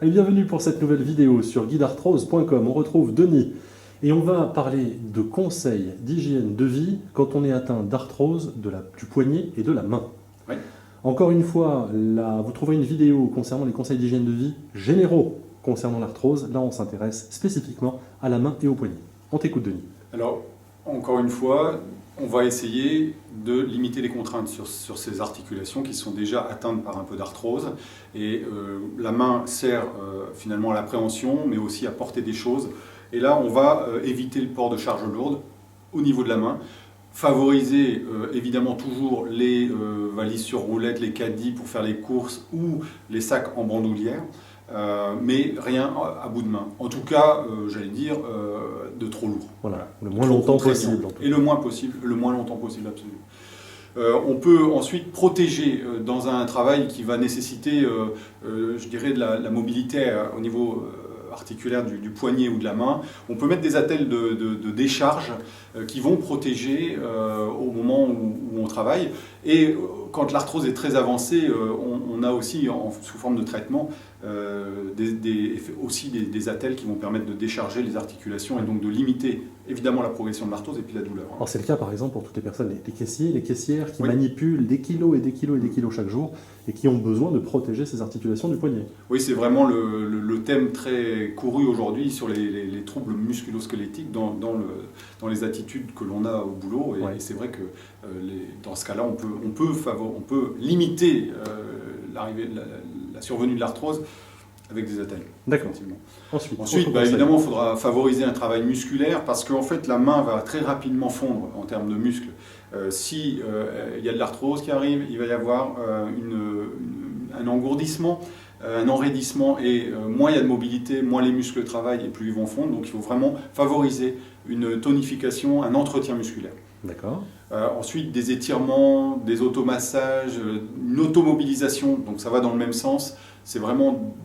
et bienvenue pour cette nouvelle vidéo sur guidarthrose.com. On retrouve Denis et on va parler de conseils d'hygiène de vie quand on est atteint d'arthrose du poignet et de la main. Oui. Encore une fois, là, vous trouverez une vidéo concernant les conseils d'hygiène de vie généraux concernant l'arthrose. Là, on s'intéresse spécifiquement à la main et au poignet. On t'écoute, Denis. Alors, encore une fois, on va essayer de limiter les contraintes sur ces articulations qui sont déjà atteintes par un peu d'arthrose. Et la main sert finalement à l'appréhension, mais aussi à porter des choses. Et là, on va éviter le port de charges lourdes au niveau de la main. Favoriser évidemment toujours les valises sur roulettes, les caddies pour faire les courses ou les sacs en bandoulière. Mais rien à bout de main. En tout cas, j'allais dire, de trop lourd. Voilà, le moins longtemps possible. Et le moins longtemps possible, absolument. On peut ensuite protéger dans un travail qui va nécessiter, je dirais, de la mobilité au niveau articulaire du poignet ou de la main. On peut mettre des attelles de décharge qui vont protéger au moment où on travaille. Et quand l'arthrose est très avancée, on a aussi, sous forme de traitement, des attelles qui vont permettre de décharger les articulations et donc de limiter évidemment la progression de l'arthrose et puis la douleur. Alors c'est le cas par exemple pour toutes les personnes, les caissiers, les caissières qui manipulent des kilos et des kilos et des kilos chaque jour et qui ont besoin de protéger ces articulations du poignet. Oui, c'est vraiment le thème très couru aujourd'hui sur les troubles musculo-squelettiques dans les attitudes que l'on a au boulot. Et c'est vrai que dans ce cas-là, on peut limiter la survenue de l'arthrose avec des attelles. D'accord. Ensuite évidemment, il faudra favoriser un travail musculaire parce qu'en fait, la main va très rapidement fondre en termes de muscles. Si il y a de l'arthrose qui arrive, il va y avoir un engourdissement, un enraidissement, et moins il y a de mobilité, moins les muscles travaillent et plus ils vont fondre. Donc il faut vraiment favoriser une tonification, un entretien musculaire. D'accord. Ensuite, des étirements, des automassages, une automobilisation, donc ça va dans le même sens. C'est vraiment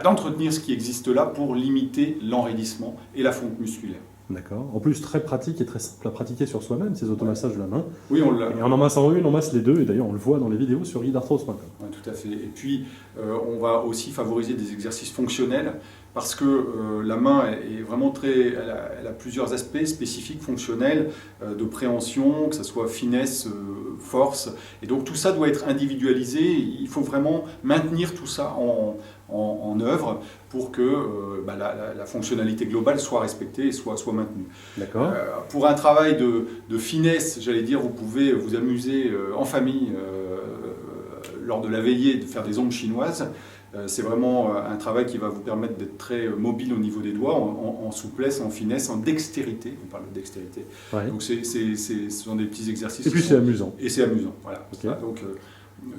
d'entretenir ce qui existe là pour limiter l'enraidissement et la fonte musculaire. D'accord. En plus, très pratique et très simple à pratiquer sur soi-même, ces automassages de la main. Oui, et en massant une, on masse les deux, et d'ailleurs on le voit dans les vidéos sur guidarthrose.com. Oui, tout à fait. Et puis, on va aussi favoriser des exercices fonctionnels, parce que la main est vraiment elle a plusieurs aspects spécifiques, fonctionnels, de préhension, que ce soit finesse, force. Et donc tout ça doit être individualisé. Il faut vraiment maintenir tout ça en œuvre pour que la fonctionnalité globale soit respectée et soit maintenue. D'accord. Pour un travail de finesse, j'allais dire, vous pouvez vous amuser en famille lors de la veillée de faire des ombres chinoises. C'est vraiment un travail qui va vous permettre d'être très mobile au niveau des doigts, en souplesse, en finesse, en dextérité. On parle de dextérité. Ouais. Donc ce sont des petits exercices. Et puis c'est amusant. Et c'est amusant, voilà. Okay. Donc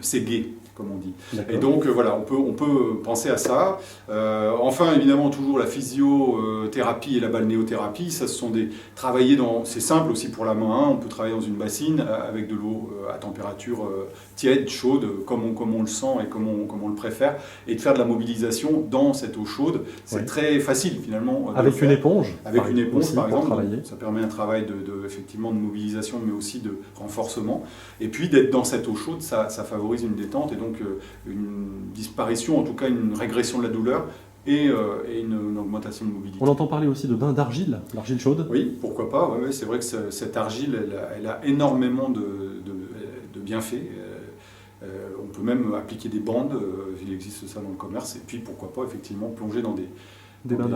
c'est gai, comme on dit. Et donc voilà, on peut penser à ça. Enfin, évidemment, toujours la physiothérapie et la balnéothérapie, ça sont c'est simple aussi pour la main, hein. On peut travailler dans une bassine avec de l'eau à température tiède, chaude, comme on le sent et comme on le préfère, et de faire de la mobilisation dans cette eau chaude. C'est très facile finalement. Avec une éponge. Avec une éponge, par exemple. Travailler. Ça permet un travail effectivement de mobilisation, mais aussi de renforcement. Et puis d'être dans cette eau chaude, ça favorise une détente et donc une disparition, en tout cas une régression de la douleur et une augmentation de mobilité. On entend parler aussi de bain d'argile, l'argile chaude. Oui, pourquoi pas. Ouais, c'est vrai que cette argile, elle a énormément de bienfaits. On peut même appliquer des bandes, il existe ça dans le commerce, et puis pourquoi pas effectivement plonger dans des bains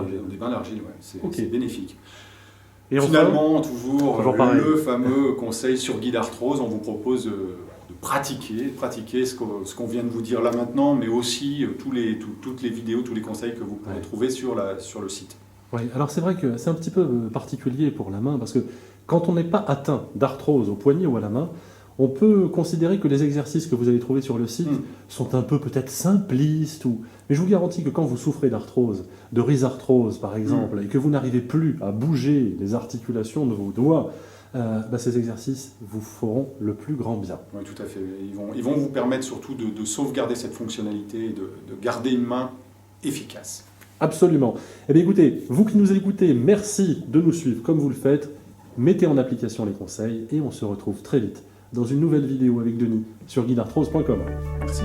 d'argile. Ouais. C'est bénéfique. Et finalement, toujours le fameux conseil sur guidarthrose, on vous propose de pratiquer ce qu'on vient de vous dire là maintenant, mais aussi toutes les vidéos, tous les conseils que vous pourrez trouver sur le site. Oui, alors c'est vrai que c'est un petit peu particulier pour la main, parce que quand on n'est pas atteint d'arthrose au poignet ou à la main, on peut considérer que les exercices que vous allez trouver sur le site sont un peu peut-être simplistes, mais je vous garantis que quand vous souffrez d'arthrose, de rhizarthrose par exemple, et que vous n'arrivez plus à bouger les articulations de vos doigts, ces exercices vous feront le plus grand bien. Oui, tout à fait. Ils vont vous permettre surtout de sauvegarder cette fonctionnalité et de garder une main efficace. Absolument. Eh bien écoutez, vous qui nous écoutez, merci de nous suivre comme vous le faites. Mettez en application les conseils et on se retrouve très vite dans une nouvelle vidéo avec Denis sur guidarthrose.com. Merci.